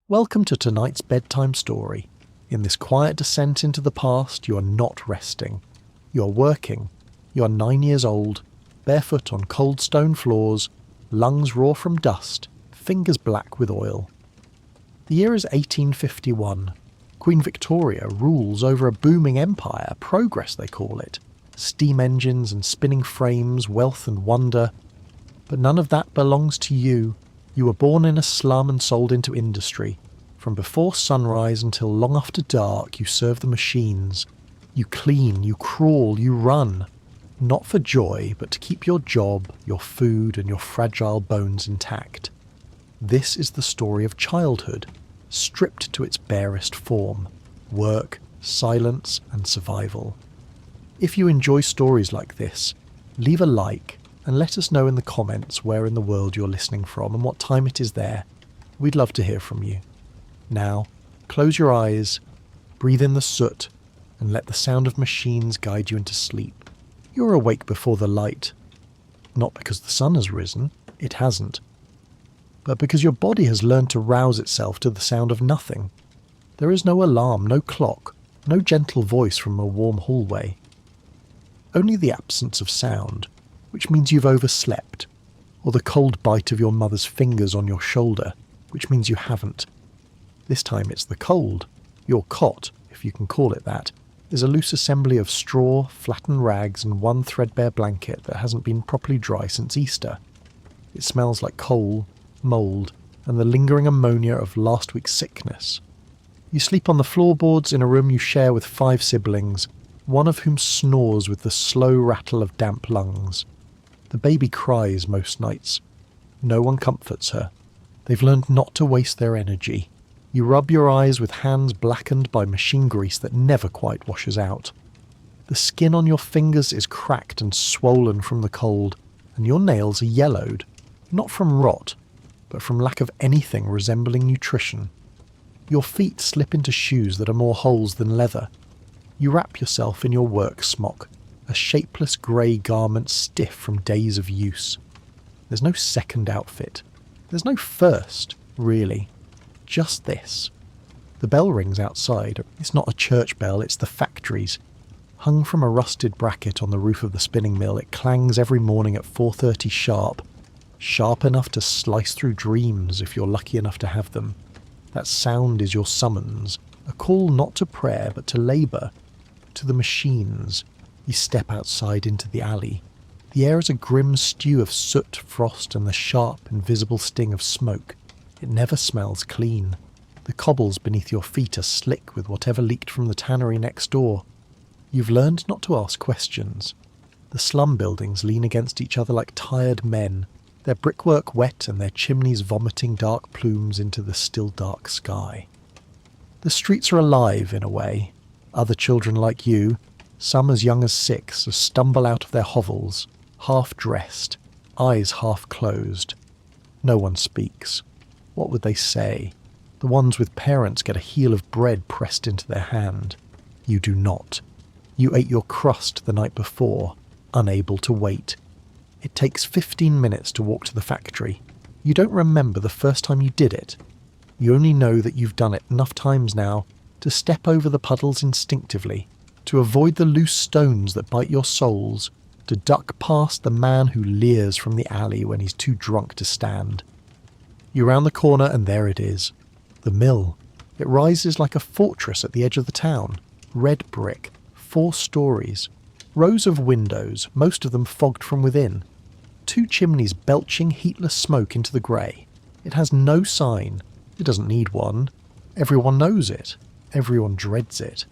Welcome to tonight's bedtime story. In this quiet descent into the past, you are not resting. You are working. You are 9 years old, barefoot on cold stone floors, lungs raw from dust, fingers black with oil. The year is 1851. Queen Victoria rules over a booming empire, progress they call it. Steam engines and spinning frames, wealth and wonder. But none of that belongs to you. You were born in a slum and sold into industry. From before sunrise until long after dark, you serve the machines. You clean, you crawl, you run. Not for joy, but to keep your job, your food, and your fragile bones intact. This is the story of childhood, stripped to its barest form. Work, silence, and survival. If you enjoy stories like this, leave a like and let us know in the comments where in the world you're listening from and what time it is there. We'd love to hear from you. Now, close your eyes, breathe in the soot, and let the sound of machines guide you into sleep. You're awake before the light. Not because the sun has risen, it hasn't, but because your body has learned to rouse itself to the sound of nothing. There is no alarm, no clock, no gentle voice from a warm hallway. Only the absence of sound, which means you've overslept, or the cold bite of your mother's fingers on your shoulder, which means you haven't. This time it's the cold. Your cot, if you can call it that, is a loose assembly of straw, flattened rags and one threadbare blanket that hasn't been properly dry since Easter. It smells like coal, mould, and the lingering ammonia of last week's sickness. You sleep on the floorboards in a room you share with 5 siblings, one of whom snores with the slow rattle of damp lungs. The baby cries most nights. No one comforts her. They've learned not to waste their energy. You rub your eyes with hands blackened by machine grease that never quite washes out. The skin on your fingers is cracked and swollen from the cold, and your nails are yellowed, not from rot, but from lack of anything resembling nutrition. Your feet slip into shoes that are more holes than leather. You wrap yourself in your work smock, a shapeless grey garment stiff from days of use. There's no second outfit. There's no first, really. Just this. The bell rings outside. It's not a church bell, it's the factory's. Hung from a rusted bracket on the roof of the spinning mill, it clangs every morning at 4:30 sharp. Sharp enough to slice through dreams if you're lucky enough to have them. That sound is your summons, a call not to prayer but to labour, to the machines. You step outside into the alley. The air is a grim stew of soot, frost, and the sharp, invisible sting of smoke. It never smells clean. The cobbles beneath your feet are slick with whatever leaked from the tannery next door. You've learned not to ask questions. The slum buildings lean against each other like tired men, their brickwork wet and their chimneys vomiting dark plumes into the still dark sky. The streets are alive in a way. Other children like you, some as young as 6, stumble out of their hovels, half-dressed, eyes half-closed. No one speaks. What would they say? The ones with parents get a heel of bread pressed into their hand. You do not. You ate your crust the night before, unable to wait. It takes 15 minutes to walk to the factory. You don't remember the first time you did it. You only know that you've done it enough times now to step over the puddles instinctively, to avoid the loose stones that bite your soles, to duck past the man who leers from the alley when he's too drunk to stand. You round the corner and there it is. The mill. It rises like a fortress at the edge of the town. Red brick, 4 stories. Rows of windows, most of them fogged from within. 2 chimneys belching heatless smoke into the grey. It has no sign. It doesn't need one. Everyone knows it. Everyone dreads it.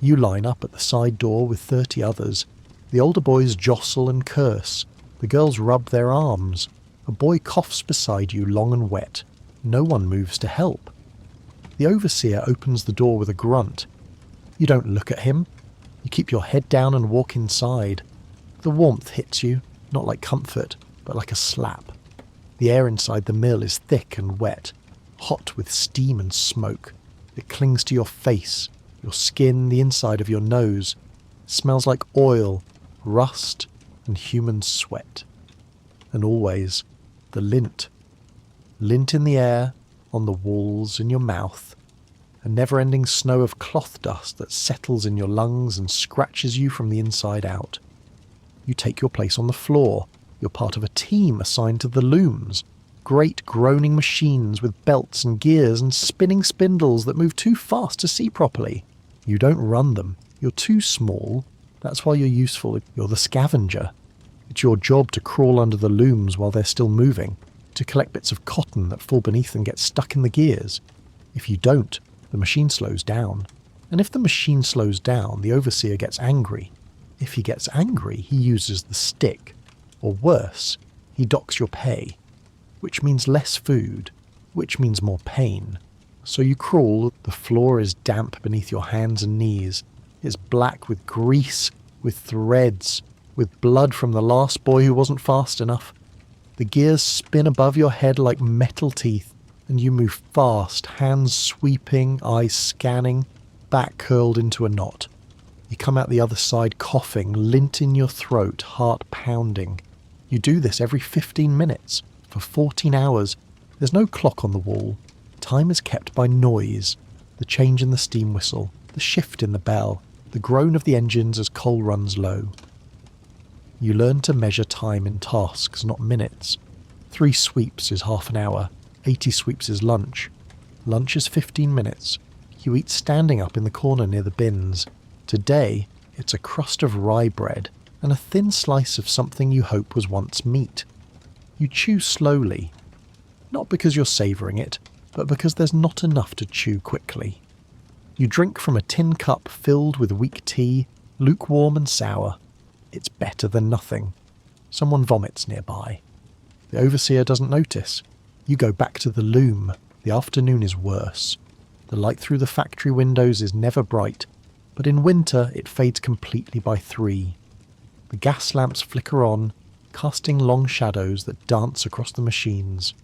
You line up at the side door with 30 others. The older boys jostle and curse. The girls rub their arms. A boy coughs beside you, long and wet. No one moves to help. The overseer opens the door with a grunt. You don't look at him. You keep your head down and walk inside. The warmth hits you, not like comfort, but like a slap. The air inside the mill is thick and wet, hot with steam and smoke. It clings to your face, your skin, the inside of your nose. It smells like oil, rust, and human sweat. And always, the lint. Lint in the air, on the walls, in your mouth. A never-ending snow of cloth dust that settles in your lungs and scratches you from the inside out. You take your place on the floor. You're part of a team assigned to the looms. Great groaning machines with belts and gears and spinning spindles that move too fast to see properly. You don't run them. You're too small. That's why you're useful. You're the scavenger. It's your job to crawl under the looms while they're still moving, to collect bits of cotton that fall beneath and get stuck in the gears. If you don't, the machine slows down. And if the machine slows down, the overseer gets angry. If he gets angry, he uses the stick. Or worse, he docks your pay. Which means less food, which means more pain. So you crawl, the floor is damp beneath your hands and knees. It's black with grease, with threads, with blood from the last boy who wasn't fast enough. The gears spin above your head like metal teeth, and you move fast, hands sweeping, eyes scanning, back curled into a knot. You come out the other side coughing, lint in your throat, heart pounding. You do this every 15 minutes. For 14 hours, there's no clock on the wall. Time is kept by noise, the change in the steam whistle, the shift in the bell, the groan of the engines as coal runs low. You learn to measure time in tasks, not minutes. 3 sweeps is half an hour, 80 sweeps is lunch. Lunch is 15 minutes. You eat standing up in the corner near the bins. Today, it's a crust of rye bread and a thin slice of something you hope was once meat. You chew slowly, not because you're savouring it, but because there's not enough to chew quickly. You drink from a tin cup filled with weak tea, lukewarm and sour. It's better than nothing. Someone vomits nearby. The overseer doesn't notice. You go back to the loom. The afternoon is worse. The light through the factory windows is never bright, but in winter it fades completely by 3. The gas lamps flicker on, casting long shadows that dance across the machines.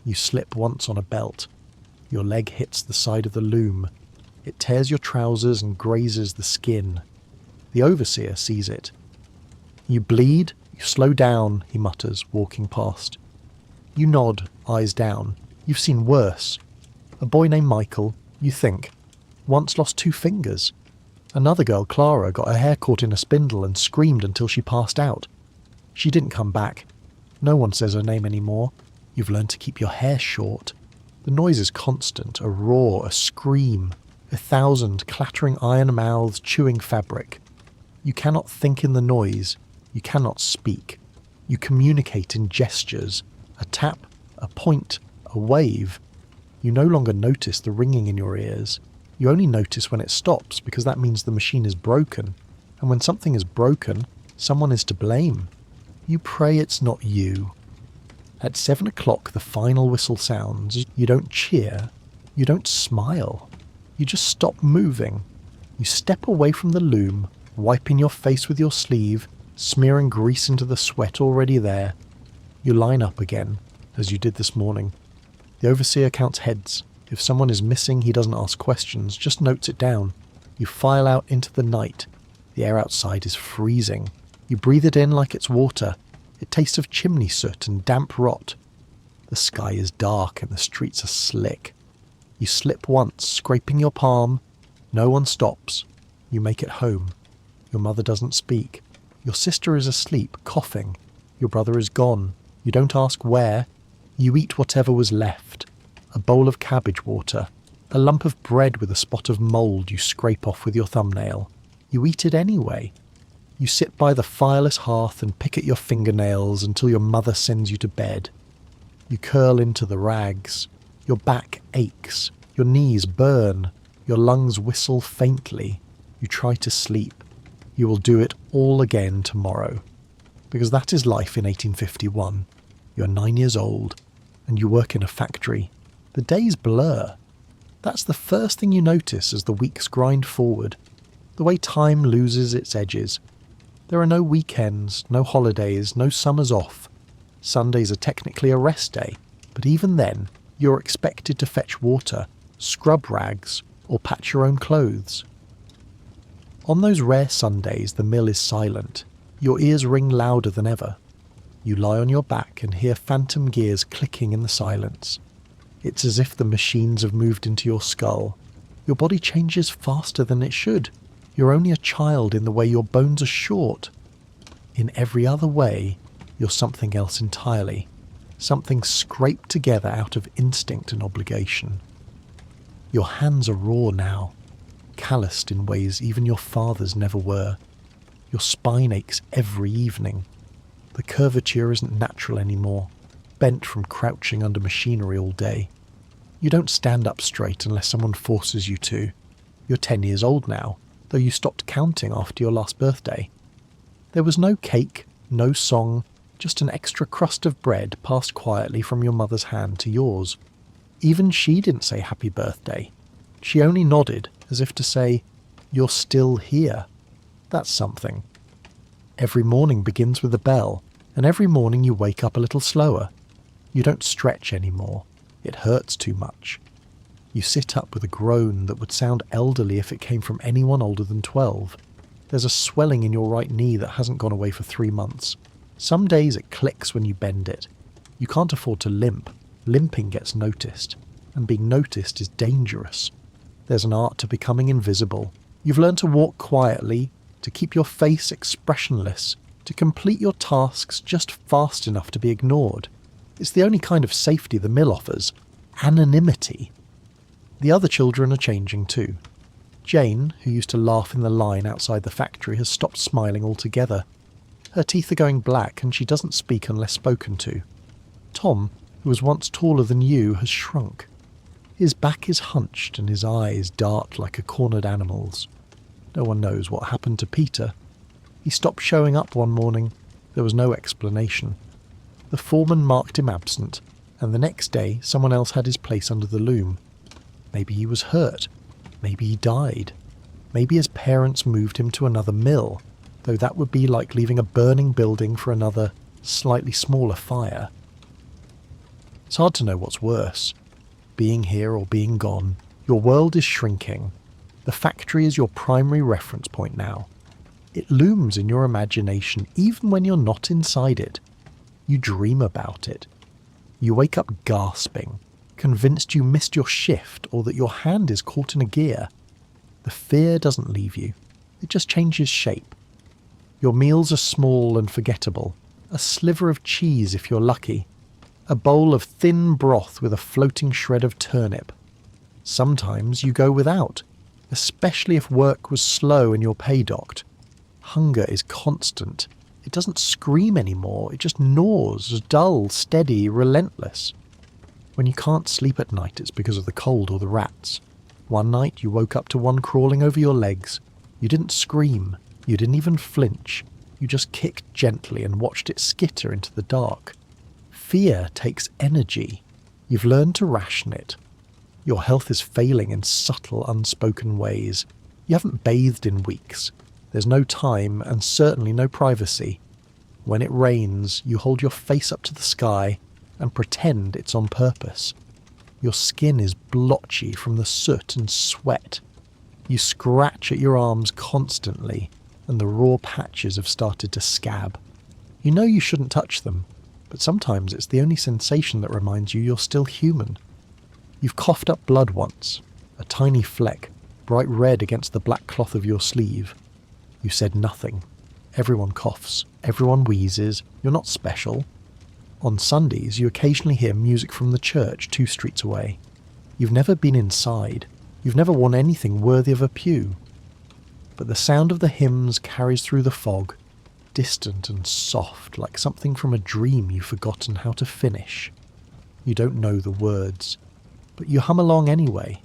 You slip once on a belt. Your leg hits the side of the loom. It tears your trousers and grazes the skin. The overseer sees it. You bleed, you slow down, he mutters, walking past. You nod, eyes down. You've seen worse. A boy named Michael, you think, once lost 2 fingers. Another girl, Clara, got her hair caught in a spindle and screamed until she passed out. She didn't come back. No one says her name anymore. You've learned to keep your hair short. The noise is constant, a roar, a scream, 1,000 clattering iron mouths chewing fabric. You cannot think in the noise. You cannot speak. You communicate in gestures. A tap, a point, a wave. You no longer notice the ringing in your ears. You only notice when it stops because that means the machine is broken. And when something is broken, someone is to blame. You pray it's not you. At 7 o'clock the final whistle sounds. You don't cheer. You don't smile. You just stop moving. You step away from the loom, wiping your face with your sleeve, smearing grease into the sweat already there. You line up again, as you did this morning. The overseer counts heads. If someone is missing, he doesn't ask questions, just notes it down. You file out into the night. The air outside is freezing. You breathe it in like it's water. It tastes of chimney soot and damp rot. The sky is dark and the streets are slick. You slip once, scraping your palm. No one stops. You make it home. Your mother doesn't speak. Your sister is asleep, coughing. Your brother is gone. You don't ask where. You eat whatever was left. A bowl of cabbage water. A lump of bread with a spot of mould you scrape off with your thumbnail. You eat it anyway. You sit by the fireless hearth and pick at your fingernails until your mother sends you to bed. You curl into the rags. Your back aches. Your knees burn. Your lungs whistle faintly. You try to sleep. You will do it all again tomorrow. Because that is life in 1851. You're 9 years old, and you work in a factory. The days blur. That's the first thing you notice as the weeks grind forward. The way time loses its edges. There are no weekends, no holidays, no summers off. Sundays are technically a rest day, but even then, you're expected to fetch water, scrub rags, or patch your own clothes. On those rare Sundays, the mill is silent. Your ears ring louder than ever. You lie on your back and hear phantom gears clicking in the silence. It's as if the machines have moved into your skull. Your body changes faster than it should. You're only a child in the way your bones are short. In every other way, you're something else entirely. Something scraped together out of instinct and obligation. Your hands are raw now, calloused in ways even your father's never were. Your spine aches every evening. The curvature isn't natural anymore, bent from crouching under machinery all day. You don't stand up straight unless someone forces you to. You're 10 years old now, though you stopped counting after your last birthday. There was no cake, no song, just an extra crust of bread passed quietly from your mother's hand to yours. Even she didn't say happy birthday. She only nodded, as if to say, "You're still here." That's something. Every morning begins with a bell, and every morning you wake up a little slower. You don't stretch anymore. It hurts too much. You sit up with a groan that would sound elderly if it came from anyone older than 12. There's a swelling in your right knee that hasn't gone away for 3 months. Some days it clicks when you bend it. You can't afford to limp. Limping gets noticed, and being noticed is dangerous. There's an art to becoming invisible. You've learned to walk quietly, to keep your face expressionless, to complete your tasks just fast enough to be ignored. It's the only kind of safety the mill offers. Anonymity. The other children are changing too. Jane, who used to laugh in the line outside the factory, has stopped smiling altogether. Her teeth are going black and she doesn't speak unless spoken to. Tom, who was once taller than you, has shrunk. His back is hunched and his eyes dart like a cornered animal's. No one knows what happened to Peter. He stopped showing up one morning. There was no explanation. The foreman marked him absent, and the next day someone else had his place under the loom. Maybe he was hurt. Maybe he died. Maybe his parents moved him to another mill, though that would be like leaving a burning building for another, slightly smaller fire. It's hard to know what's worse, being here or being gone. Your world is shrinking. The factory is your primary reference point now. It looms in your imagination even when you're not inside it. You dream about it. You wake up gasping, convinced you missed your shift or that your hand is caught in a gear. The fear doesn't leave you. It just changes shape. Your meals are small and forgettable. A sliver of cheese if you're lucky. A bowl of thin broth with a floating shred of turnip. Sometimes you go without, especially if work was slow and your pay docked. Hunger is constant. It doesn't scream anymore, it just gnaws, dull, steady, relentless. When you can't sleep at night, it's because of the cold or the rats. One night you woke up to one crawling over your legs. You didn't scream, you didn't even flinch. You just kicked gently and watched it skitter into the dark. Fear takes energy. You've learned to ration it. Your health is failing in subtle, unspoken ways. You haven't bathed in weeks. There's no time and certainly no privacy. When it rains, you hold your face up to the sky and pretend it's on purpose. Your skin is blotchy from the soot and sweat. You scratch at your arms constantly, and the raw patches have started to scab. You know you shouldn't touch them, but sometimes it's the only sensation that reminds you you're still human. You've coughed up blood once, a tiny fleck, bright red against the black cloth of your sleeve. You said nothing. Everyone coughs, everyone wheezes, you're not special. On Sundays, you occasionally hear music from the church 2 streets away. You've never been inside. You've never worn anything worthy of a pew. But the sound of the hymns carries through the fog, distant and soft, like something from a dream you've forgotten how to finish. You don't know the words, but you hum along anyway.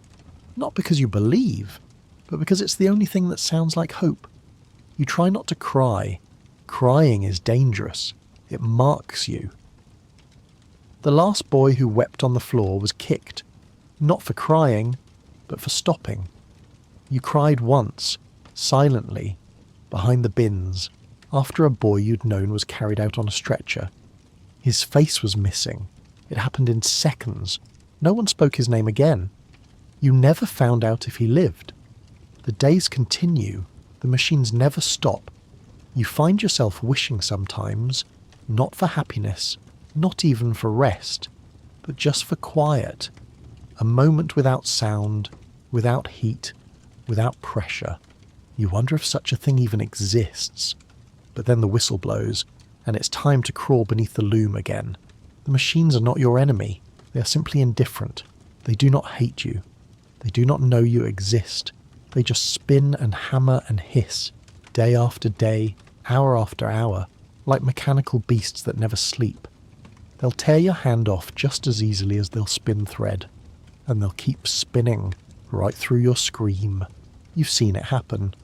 Not because you believe, but because it's the only thing that sounds like hope. You try not to cry. Crying is dangerous. It marks you. The last boy who wept on the floor was kicked, not for crying, but for stopping. You cried once, silently, behind the bins, after a boy you'd known was carried out on a stretcher. His face was missing. It happened in seconds. No one spoke his name again. You never found out if he lived. The days continue. The machines never stop. You find yourself wishing sometimes, not for happiness, not even for rest, but just for quiet, A moment without sound, without heat, without pressure. You wonder if such a thing even exists. But then the whistle blows, and it's time to crawl beneath the loom again. The machines are not your enemy. They are simply indifferent. They do not hate you. They do not know you exist. They just spin and hammer and hiss, day after day, hour after hour, like mechanical beasts that never sleep. They'll tear your hand off just as easily as they'll spin thread, and they'll keep spinning right through your scream. You've seen it happen.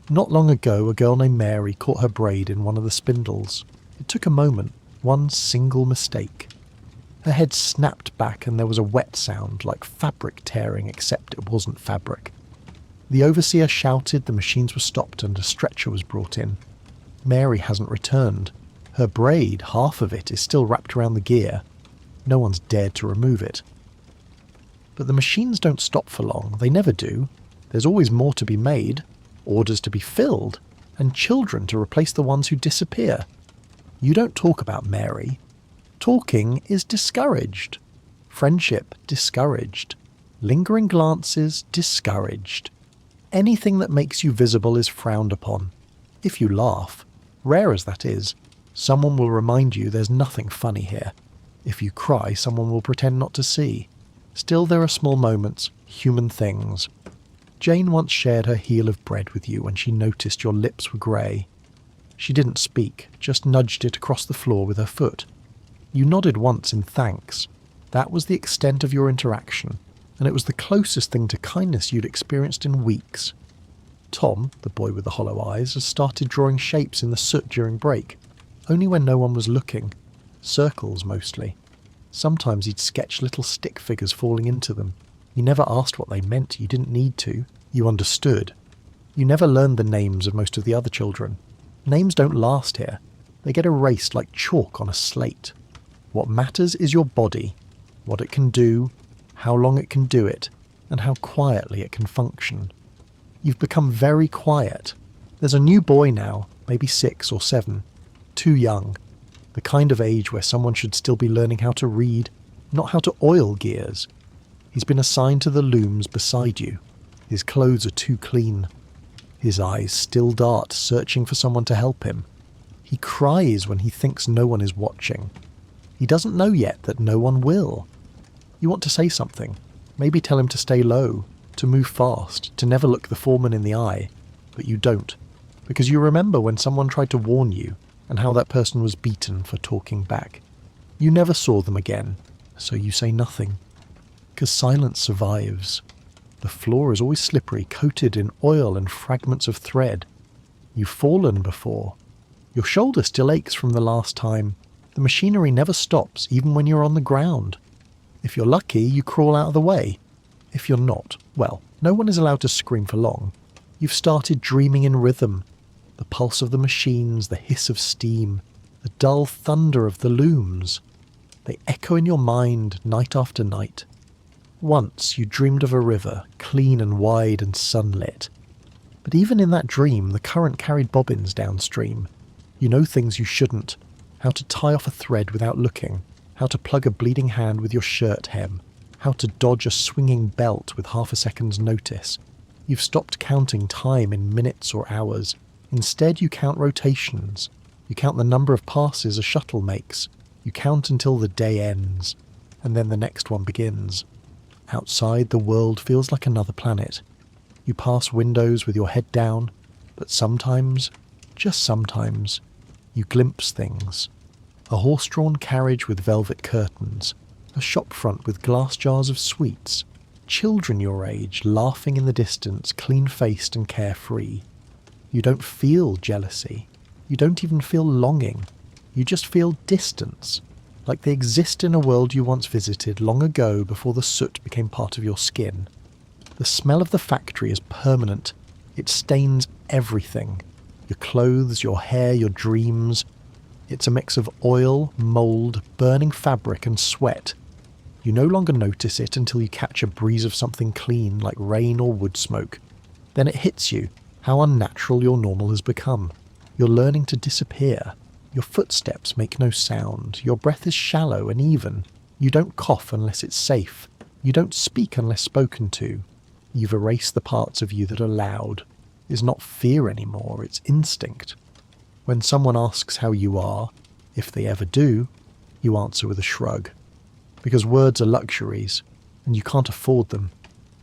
Not long ago, a girl named Mary caught her braid in one of the spindles. It took a moment, one single mistake. Her head snapped back and there was a wet sound, like fabric tearing, except it wasn't fabric. The overseer shouted, the machines were stopped and a stretcher was brought in. Mary hasn't returned. Her braid, half of it, is still wrapped around the gear. No one's dared to remove it. But the machines don't stop for long. They never do. There's always more to be made, orders to be filled, and children to replace the ones who disappear. You don't talk about Mary. Talking is discouraged. Friendship, discouraged. Lingering glances, discouraged. Anything that makes you visible is frowned upon. If you laugh, rare as that is, someone will remind you there's nothing funny here. If you cry, someone will pretend not to see. Still, there are small moments, human things. Jane once shared her heel of bread with you when she noticed your lips were grey. She didn't speak, just nudged it across the floor with her foot. You nodded once in thanks. That was the extent of your interaction, and it was the closest thing to kindness you'd experienced in weeks. Tom, the boy with the hollow eyes, has started drawing shapes in the soot during break, only when no one was looking. Circles, mostly. Sometimes he'd sketch little stick figures falling into them. You never asked what they meant, you didn't need to. You understood. You never learned the names of most of the other children. Names don't last here. They get erased like chalk on a slate. What matters is your body, what it can do, how long it can do it, and how quietly it can function. You've become very quiet. There's a new boy now, maybe 6 or 7. Too young. The kind of age where someone should still be learning how to read, not how to oil gears. He's been assigned to the looms beside you. His clothes are too clean. His eyes still dart, searching for someone to help him. He cries when he thinks no one is watching. He doesn't know yet that no one will. You want to say something. Maybe tell him to stay low, to move fast, to never look the foreman in the eye. But you don't. Because you remember when someone tried to warn you, and how that person was beaten for talking back. You never saw them again, so you say nothing. Because silence survives. The floor is always slippery, coated in oil and fragments of thread. You've fallen before. Your shoulder still aches from the last time. The machinery never stops, even when you're on the ground. If you're lucky, you crawl out of the way. If you're not, well, no one is allowed to scream for long. You've started dreaming in rhythm. The pulse of the machines, the hiss of steam, the dull thunder of the looms. They echo in your mind night after night. Once you dreamed of a river, clean and wide and sunlit. But even in that dream, the current carried bobbins downstream. You know things you shouldn't. How to tie off a thread without looking. How to plug a bleeding hand with your shirt hem. How to dodge a swinging belt with half a second's notice. You've stopped counting time in minutes or hours. Instead, you count rotations. You count the number of passes a shuttle makes. You count until the day ends. And then the next one begins. Outside, the world feels like another planet. You pass windows with your head down, but sometimes, just sometimes, you glimpse things. A horse-drawn carriage with velvet curtains. A shop front with glass jars of sweets. Children your age, laughing in the distance, clean-faced and carefree. You don't feel jealousy. You don't even feel longing. You just feel distance, like they exist in a world you once visited long ago before the soot became part of your skin. The smell of the factory is permanent. It stains everything. Your clothes, your hair, your dreams. It's a mix of oil, mould, burning fabric and sweat. You no longer notice it until you catch a breeze of something clean like rain or wood smoke. Then it hits you. How unnatural your normal has become. You're learning to disappear. Your footsteps make no sound. Your breath is shallow and even. You don't cough unless it's safe. You don't speak unless spoken to. You've erased the parts of you that are loud. It's not fear anymore, it's instinct. When someone asks how you are, if they ever do, you answer with a shrug. Because words are luxuries, and you can't afford them.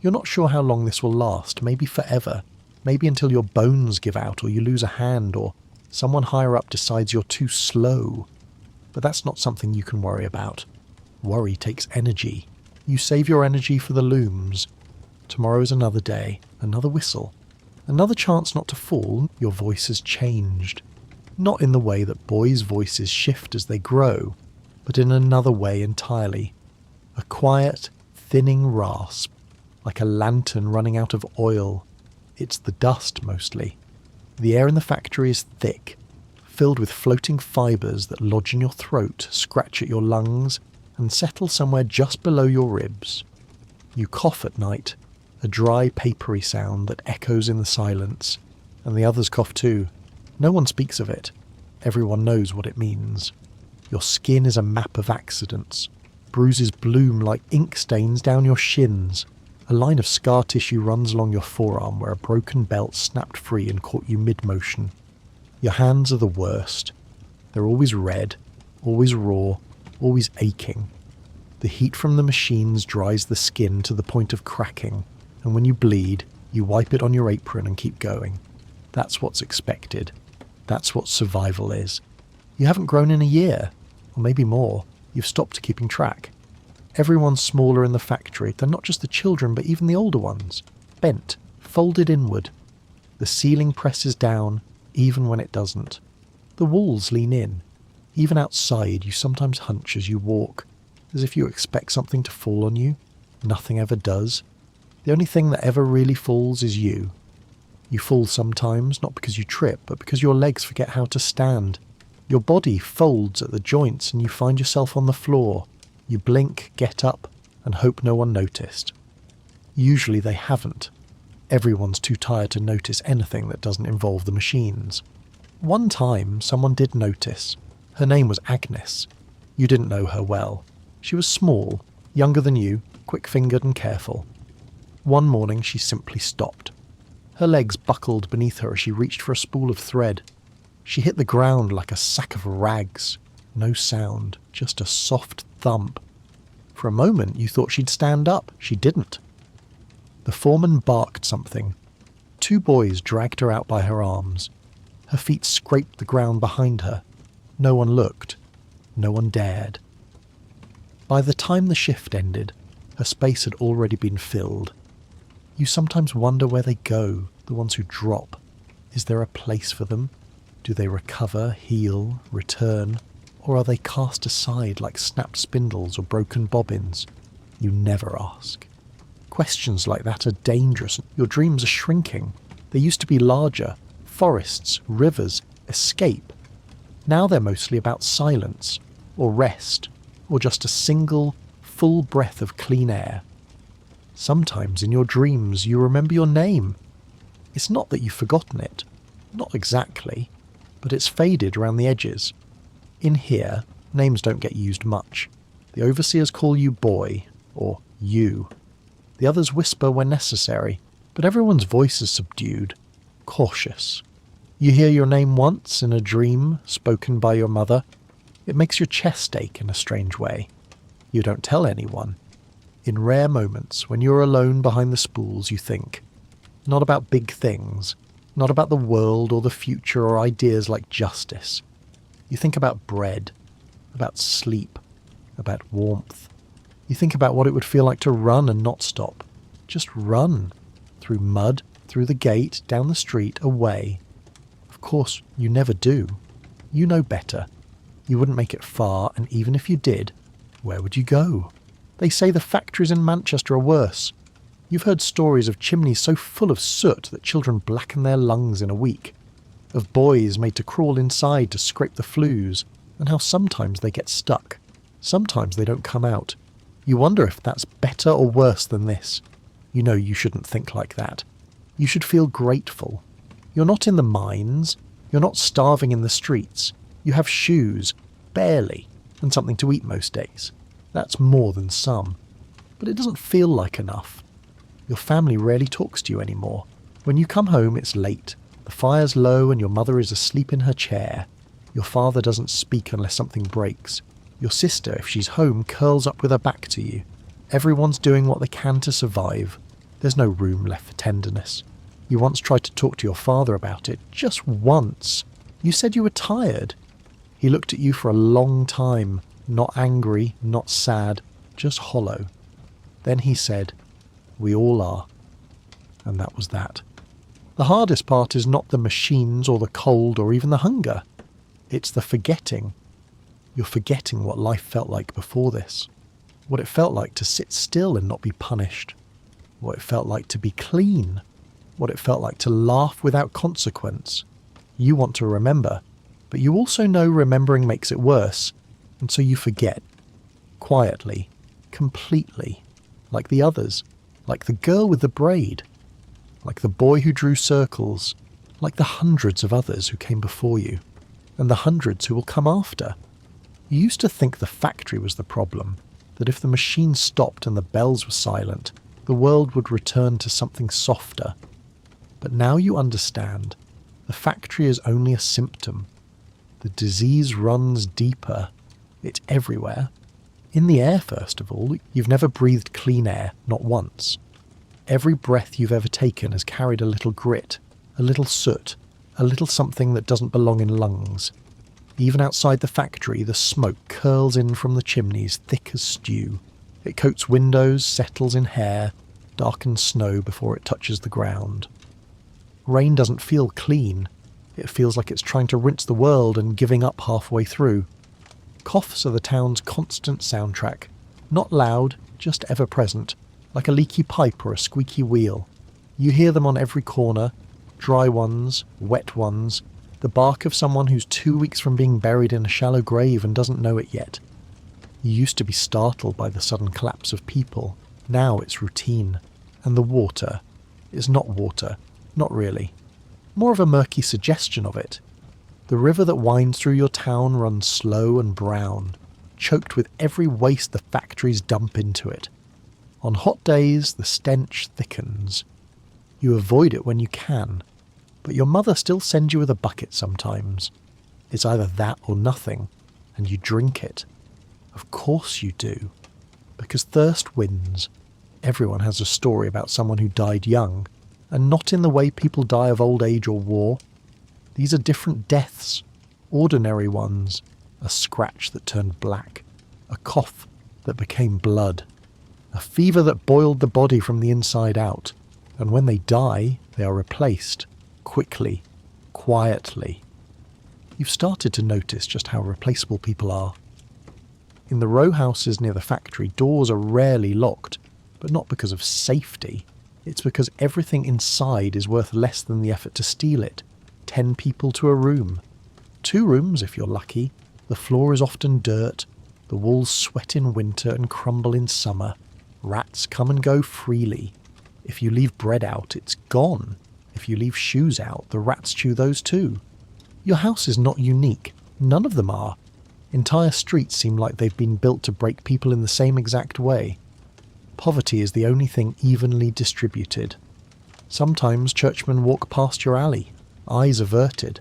You're not sure how long this will last, maybe forever. Maybe until your bones give out, or you lose a hand, or someone higher up decides you're too slow. But that's not something you can worry about. Worry takes energy. You save your energy for the looms. Tomorrow is another day, another whistle. Another chance not to fall. Your voice has changed. Not in the way that boys' voices shift as they grow, but in another way entirely. A quiet, thinning rasp, like a lantern running out of oil. It's the dust, mostly. The air in the factory is thick, filled with floating fibres that lodge in your throat, scratch at your lungs, and settle somewhere just below your ribs. You cough at night, a dry, papery sound that echoes in the silence, and the others cough too. No one speaks of it. Everyone knows what it means. Your skin is a map of accidents. Bruises bloom like ink stains down your shins. A line of scar tissue runs along your forearm where a broken belt snapped free and caught you mid-motion. Your hands are the worst. They're always red, always raw, always aching. The heat from the machines dries the skin to the point of cracking, and when you bleed, you wipe it on your apron and keep going. That's what's expected. That's what survival is. You haven't grown in a year, or maybe more. You've stopped keeping track. Everyone's smaller in the factory. They're not just the children, but even the older ones. Bent, folded inward. The ceiling presses down, even when it doesn't. The walls lean in. Even outside, you sometimes hunch as you walk, as if you expect something to fall on you. Nothing ever does. The only thing that ever really falls is you. You fall sometimes, not because you trip, but because your legs forget how to stand. Your body folds at the joints and you find yourself on the floor. You blink, get up, and hope no one noticed. Usually they haven't. Everyone's too tired to notice anything that doesn't involve the machines. One time, someone did notice. Her name was Agnes. You didn't know her well. She was small, younger than you, quick-fingered and careful. One morning she simply stopped. Her legs buckled beneath her as she reached for a spool of thread. She hit the ground like a sack of rags. No sound, just a soft thump. For a moment you thought she'd stand up. She didn't. The foreman barked something. 2 boys dragged her out by her arms. Her feet scraped the ground behind her. No one looked. No one dared. By the time the shift ended, her space had already been filled. You sometimes wonder where they go, the ones who drop. Is there a place for them? Do they recover, heal, return? Or are they cast aside like snapped spindles or broken bobbins? You never ask. Questions like that are dangerous. Your dreams are shrinking. They used to be larger. Forests, rivers, escape. Now they're mostly about silence, or rest, or just a single, full breath of clean air. Sometimes in your dreams you remember your name. It's not that you've forgotten it. Not exactly. But it's faded around the edges. In here, names don't get used much. The overseers call you boy, or you. The others whisper when necessary, but everyone's voice is subdued, cautious. You hear your name once in a dream, spoken by your mother. It makes your chest ache in a strange way. You don't tell anyone. In rare moments, when you're alone behind the spools, you think. Not about big things. Not about the world or the future or ideas like justice. You think about bread, about sleep, about warmth. You think about what it would feel like to run and not stop. Just run. Through mud, through the gate, down the street, away. Of course, you never do. You know better. You wouldn't make it far, and even if you did, where would you go? They say the factories in Manchester are worse. You've heard stories of chimneys so full of soot that children blacken their lungs in a week. Of boys made to crawl inside to scrape the flues, and how sometimes they get stuck. Sometimes they don't come out. You wonder if that's better or worse than this. You know you shouldn't think like that. You should feel grateful. You're not in the mines. You're not starving in the streets. You have shoes, barely, and something to eat most days. That's more than some. but it doesn't feel like enough. Your family rarely talks to you anymore. When you come home, it's late. The fire's low and your mother is asleep in her chair. Your father doesn't speak unless something breaks. Your sister, if she's home, curls up with her back to you. Everyone's doing what they can to survive. There's no room left for tenderness. You once tried to talk to your father about it, just once. You said you were tired. He looked at you for a long time, not angry, not sad, just hollow. Then he said, "We all are." And that was that. The hardest part is not the machines or the cold or even the hunger. It's the forgetting. You're forgetting what life felt like before this. What it felt like to sit still and not be punished. What it felt like to be clean. What it felt like to laugh without consequence. You want to remember, but you also know remembering makes it worse, and so you forget. Quietly. Completely. Like the others. Like the girl with the braid. Like the boy who drew circles. Like the hundreds of others who came before you. And the hundreds who will come after. You used to think the factory was the problem, that if the machine stopped and the bells were silent, the world would return to something softer. But now you understand, the factory is only a symptom. The disease runs deeper. It's everywhere. In the air, first of all. You've never breathed clean air, not once. Every breath you've ever taken has carried a little grit, a little soot, a little something that doesn't belong in lungs. Even outside the factory, the smoke curls in from the chimneys thick as stew. It coats windows, settles in hair, darkens snow before it touches the ground. Rain doesn't feel clean. It feels like it's trying to rinse the world and giving up halfway through. Coughs are the town's constant soundtrack. Not loud, just ever-present, like a leaky pipe or a squeaky wheel. You hear them on every corner, dry ones, wet ones, the bark of someone who's 2 weeks from being buried in a shallow grave and doesn't know it yet. You used to be startled by the sudden collapse of people. Now it's routine. And the water is not water, not really. More of a murky suggestion of it. The river that winds through your town runs slow and brown, choked with every waste the factories dump into it. On hot days, the stench thickens. You avoid it when you can, but your mother still sends you with a bucket sometimes. It's either that or nothing, and you drink it. Of course you do, because thirst wins. Everyone has a story about someone who died young, and not in the way people die of old age or war. These are different deaths, ordinary ones, a scratch that turned black, a cough that became blood, a fever that boiled the body from the inside out, and when they die, they are replaced, quickly, quietly. You've started to notice just how replaceable people are. In the row houses near the factory, doors are rarely locked, but not because of safety. It's because everything inside is worth less than the effort to steal it. 10 people to a room. 2 rooms if you're lucky. The floor is often dirt. The walls sweat in winter and crumble in summer. Rats come and go freely. If you leave bread out, it's gone. If you leave shoes out, the rats chew those too. Your house is not unique. None of them are. Entire streets seem like they've been built to break people in the same exact way. Poverty is the only thing evenly distributed. Sometimes churchmen walk past your alley, eyes averted.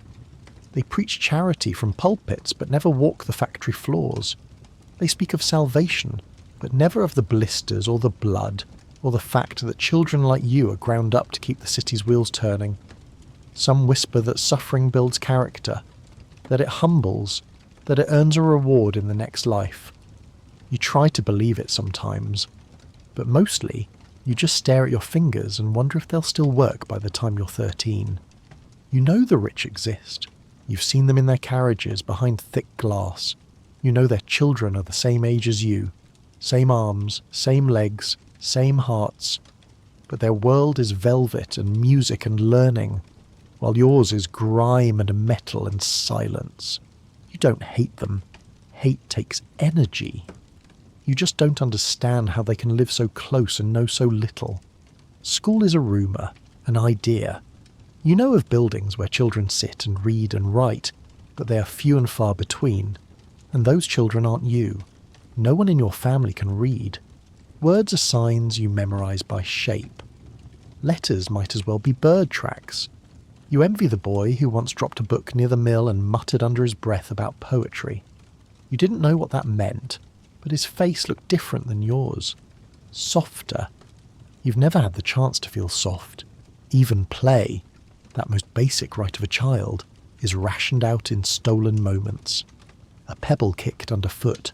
They preach charity from pulpits, but never walk the factory floors. They speak of salvation, but never of the blisters or the blood, or the fact that children like you are ground up to keep the city's wheels turning. Some whisper that suffering builds character, that it humbles, that it earns a reward in the next life. You try to believe it sometimes, but mostly you just stare at your fingers and wonder if they'll still work by the time you're 13. You know the rich exist. You've seen them in their carriages behind thick glass. You know their children are the same age as you. Same arms, same legs, same hearts. But their world is velvet and music and learning, while yours is grime and metal and silence. You don't hate them. Hate takes energy. You just don't understand how they can live so close and know so little. School is a rumour, an idea. You know of buildings where children sit and read and write, but they are few and far between. And those children aren't you. No one in your family can read. Words are signs you memorise by shape. Letters might as well be bird tracks. You envy the boy who once dropped a book near the mill and muttered under his breath about poetry. You didn't know what that meant, but his face looked different than yours. Softer. You've never had the chance to feel soft. Even play, that most basic right of a child, is rationed out in stolen moments. A pebble kicked underfoot.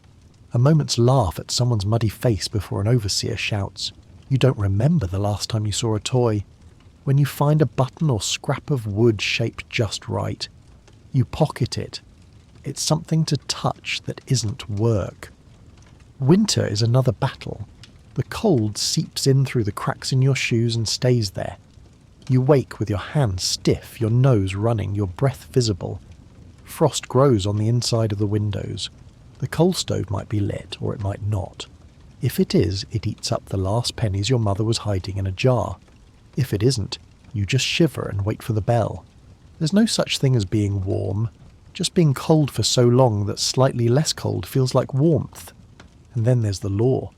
A moment's laugh at someone's muddy face before an overseer shouts, "You don't remember the last time you saw a toy." When you find a button or scrap of wood shaped just right, you pocket it. It's something to touch that isn't work. Winter is another battle. The cold seeps in through the cracks in your shoes and stays there. You wake with your hands stiff, your nose running, your breath visible. Frost grows on the inside of the windows. The coal stove might be lit, or it might not. If it is, it eats up the last pennies your mother was hiding in a jar. If it isn't, you just shiver and wait for the bell. There's no such thing as being warm, just being cold for so long that slightly less cold feels like warmth. And then there's the law.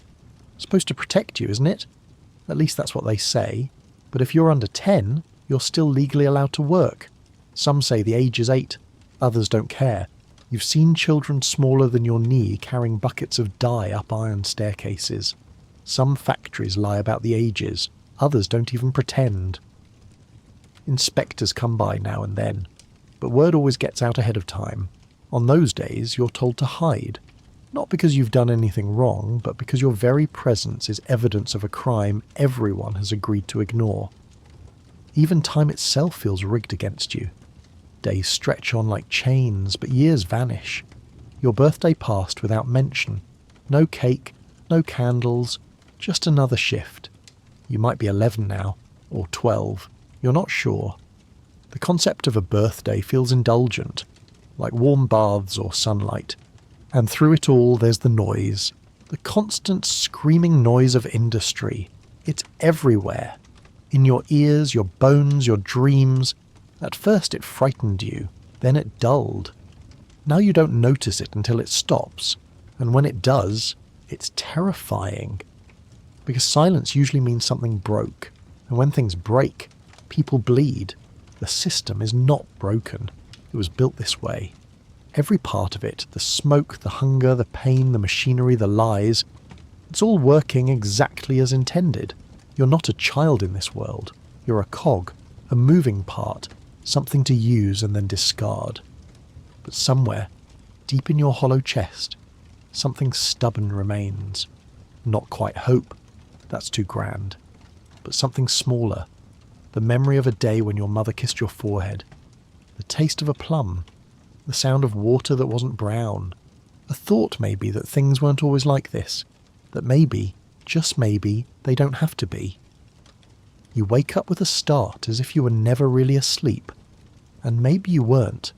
Supposed to protect you, isn't it? At least that's what they say. But if you're under 10, you're still legally allowed to work. Some say the age is 8, others don't care. You've seen children smaller than your knee carrying buckets of dye up iron staircases. Some factories lie about the ages, others don't even pretend. Inspectors come by now and then, but word always gets out ahead of time. On those days, you're told to hide. Not because you've done anything wrong, but because your very presence is evidence of a crime everyone has agreed to ignore. Even time itself feels rigged against you. Days stretch on like chains, but years vanish. Your birthday passed without mention. No cake, no candles, just another shift. You might be 11 now, or 12. You're not sure. The concept of a birthday feels indulgent, like warm baths or sunlight. And through it all there's the noise, the constant screaming noise of industry. It's everywhere. In your ears, your bones, your dreams. At first it frightened you, then it dulled. Now you don't notice it until it stops, and when it does, it's terrifying. Because silence usually means something broke, and when things break, people bleed. The system is not broken. It was built this way. Every part of it, the smoke, the hunger, the pain, the machinery, the lies, it's all working exactly as intended. You're not a child in this world. You're a cog, a moving part, something to use and then discard. But somewhere, deep in your hollow chest, something stubborn remains. Not quite hope, that's too grand, but something smaller. The memory of a day when your mother kissed your forehead. The taste of a plum. The sound of water that wasn't brown. A thought maybe that things weren't always like this. That maybe, just maybe, they don't have to be. You wake up with a start as if you were never really asleep. And maybe you weren't.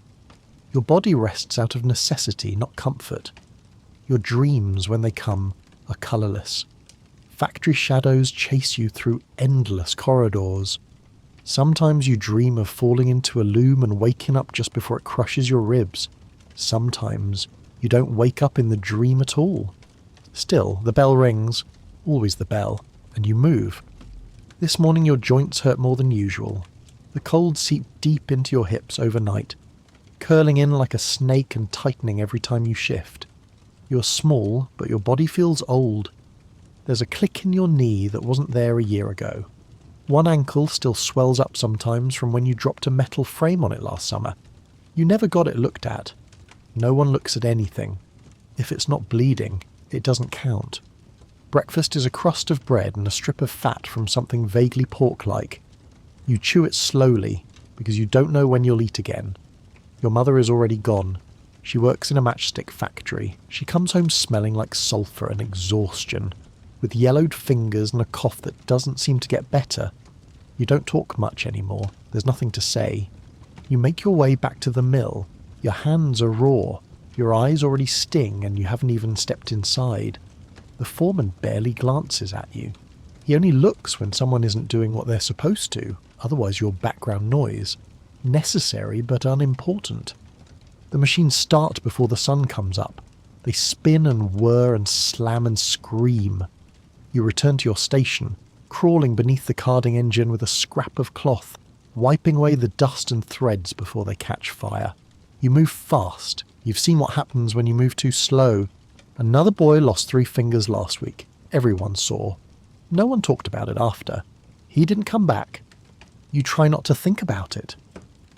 Your body rests out of necessity, not comfort. Your dreams, when they come, are colourless. Factory shadows chase you through endless corridors. Sometimes you dream of falling into a loom and waking up just before it crushes your ribs. Sometimes you don't wake up in the dream at all. Still, the bell rings, always the bell, and you move. This morning your joints hurt more than usual. The cold seeped deep into your hips overnight, curling in like a snake and tightening every time you shift. You're small, but your body feels old. There's a click in your knee that wasn't there a year ago. One ankle still swells up sometimes from when you dropped a metal frame on it last summer. You never got it looked at. No one looks at anything. If it's not bleeding, it doesn't count. Breakfast is a crust of bread and a strip of fat from something vaguely pork-like. You chew it slowly, because you don't know when you'll eat again. Your mother is already gone. She works in a matchstick factory. She comes home smelling like sulphur and exhaustion, with yellowed fingers and a cough that doesn't seem to get better. You don't talk much anymore. There's nothing to say. You make your way back to the mill. Your hands are raw. Your eyes already sting and you haven't even stepped inside. The foreman barely glances at you. He only looks when someone isn't doing what they're supposed to, otherwise you're background noise. Necessary but unimportant. The machines start before the sun comes up. They spin and whir and slam and scream. You return to your station, crawling beneath the carding engine with a scrap of cloth, wiping away the dust and threads before they catch fire. You move fast. You've seen what happens when you move too slow. Another boy lost 3 fingers last week. Everyone saw. No one talked about it after. He didn't come back. You try not to think about it.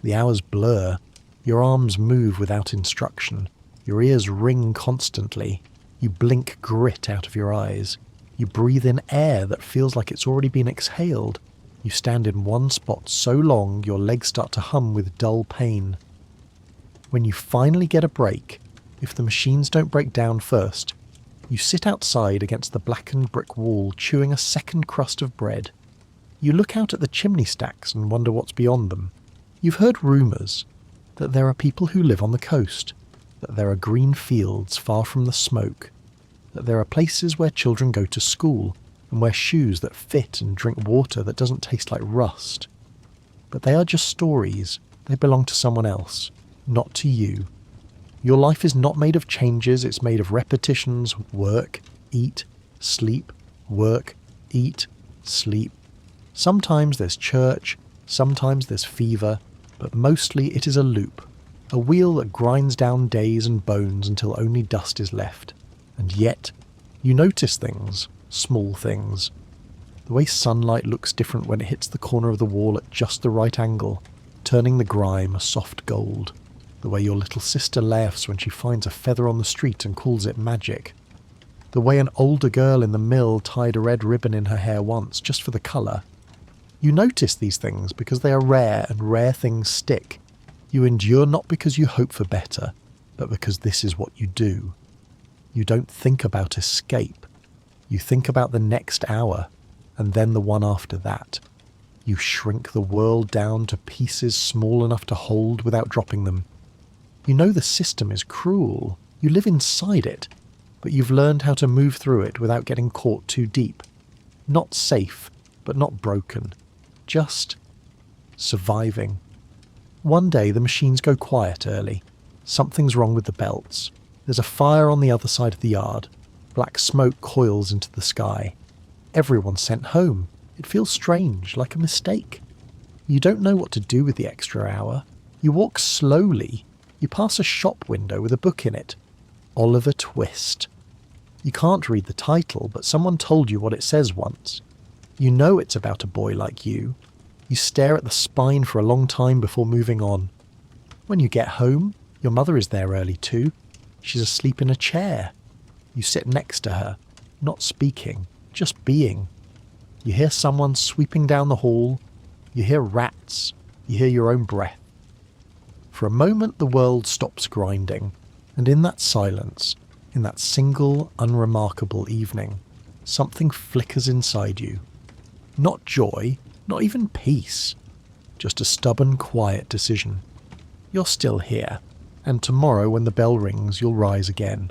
The hours blur. Your arms move without instruction. Your ears ring constantly. You blink grit out of your eyes. You breathe in air that feels like it's already been exhaled. You stand in one spot so long your legs start to hum with dull pain. When you finally get a break, if the machines don't break down first, you sit outside against the blackened brick wall chewing a second crust of bread. You look out at the chimney stacks and wonder what's beyond them. You've heard rumours that there are people who live on the coast, that there are green fields far from the smoke, that there are places where children go to school and wear shoes that fit and drink water that doesn't taste like rust. But they are just stories. They belong to someone else, not to you. Your life is not made of changes, it's made of repetitions: work, eat, sleep, work, eat, sleep. Sometimes there's church, sometimes there's fever, but mostly it is a loop, a wheel that grinds down days and bones until only dust is left. And yet, you notice things, small things. The way sunlight looks different when it hits the corner of the wall at just the right angle, turning the grime a soft gold. The way your little sister laughs when she finds a feather on the street and calls it magic. The way an older girl in the mill tied a red ribbon in her hair once, just for the colour. You notice these things because they are rare, and rare things stick. You endure not because you hope for better, but because this is what you do. You don't think about escape. You think about the next hour, and then the one after that. You shrink the world down to pieces small enough to hold without dropping them. You know the system is cruel. You live inside it, but you've learned how to move through it without getting caught too deep. Not safe, but not broken. Just surviving. One day the machines go quiet early. Something's wrong with the belts. There's a fire on the other side of the yard. Black smoke coils into the sky. Everyone's sent home. It feels strange, like a mistake. You don't know what to do with the extra hour. You walk slowly. You pass a shop window with a book in it. Oliver Twist. You can't read the title, but someone told you what it says once. You know it's about a boy like you. You stare at the spine for a long time before moving on. When you get home, your mother is there early too. She's asleep in a chair. You sit next to her, not speaking, just being. You hear someone sweeping down the hall. You hear rats. You hear your own breath. For a moment the world stops grinding, and in that silence, in that single, unremarkable evening, something flickers inside you. Not joy, not even peace, just a stubborn, quiet decision. You're still here, and tomorrow when the bell rings you'll rise again.